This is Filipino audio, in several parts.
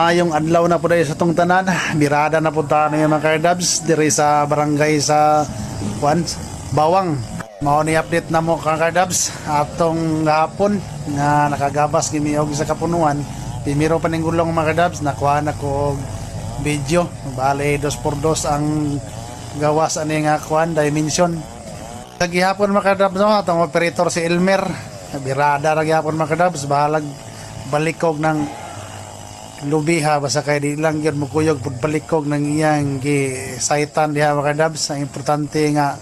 Yung adlaw na po dahil sa tong tanan, birada na po tayo yung mga kardabs diri sa barangay sa Juan, Bawang. Mao ni update na mo mga kardabs atong hapon nga nakagabas gimi og sa kapunuan. Primero pa ning gulong mga kardabs, nakuha na ko og video. Bale 2x2 ang gawas ani nga kuan dimension. Sa gihapon mga kardabs no, atong operator si Elmer. Birada ra gihapon mga kardabs, bahalag balikog ng lubiha basta kay di lang gyud mukuyog pagbalikog ng iyang gisaitan diha mga kardabs. Ang importante nga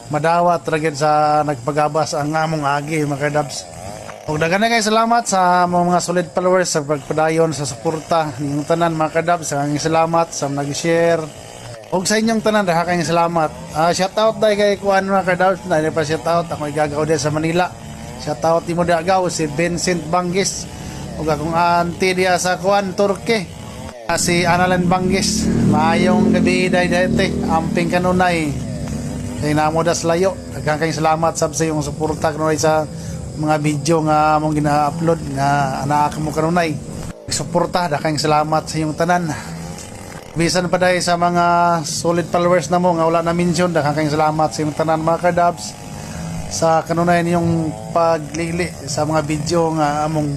madawat ra gyud sa nagpagabas ang among agi mga kardabs. Ug daghan na kay salamat sa mga solid followers sa pagpadayon sa suporta ninyong tanan mga kardabs. Ang salamat sa nag-share ug sa inyong tanan daghang kayong salamat. Shout out dai kay kuan mga kardabs, na pa shout out ako igagaw diha sa Manila. Shout out imo dagaw si Vincent Bangis ug akong auntie diya sa kuan Turkey, si Analan Bangis. Maayong gabi dayte amping kanunay kay namo das layo. Daghang kayong salamat sab sa iyong suporta kanunay sa mga video nga among gina-upload nga anak mo kanunay. Suporta, daghang salamat sa iyong tanan. Bisan pa dai sa mga solid followers na mo nga wala na mention, daghang kayong salamat sa iyong tanan mga kardabs sa kanunay niyong paglili sa mga video nga among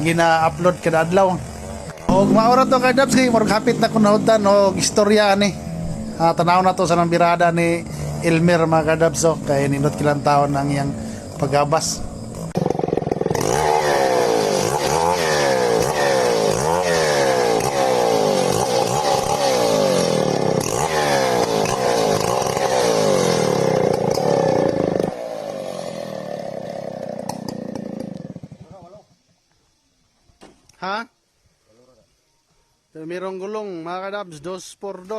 gina-upload kada adlaw. Og maura to kardabs kay murag hapit na kun nahutan og istorya ani. Tanaw na to sa nang birada ni Elmer mga kardabs, so kay nindot kilang taon ang iyang pagabas. Ha? Merong gulong mga kadabs, 2x2.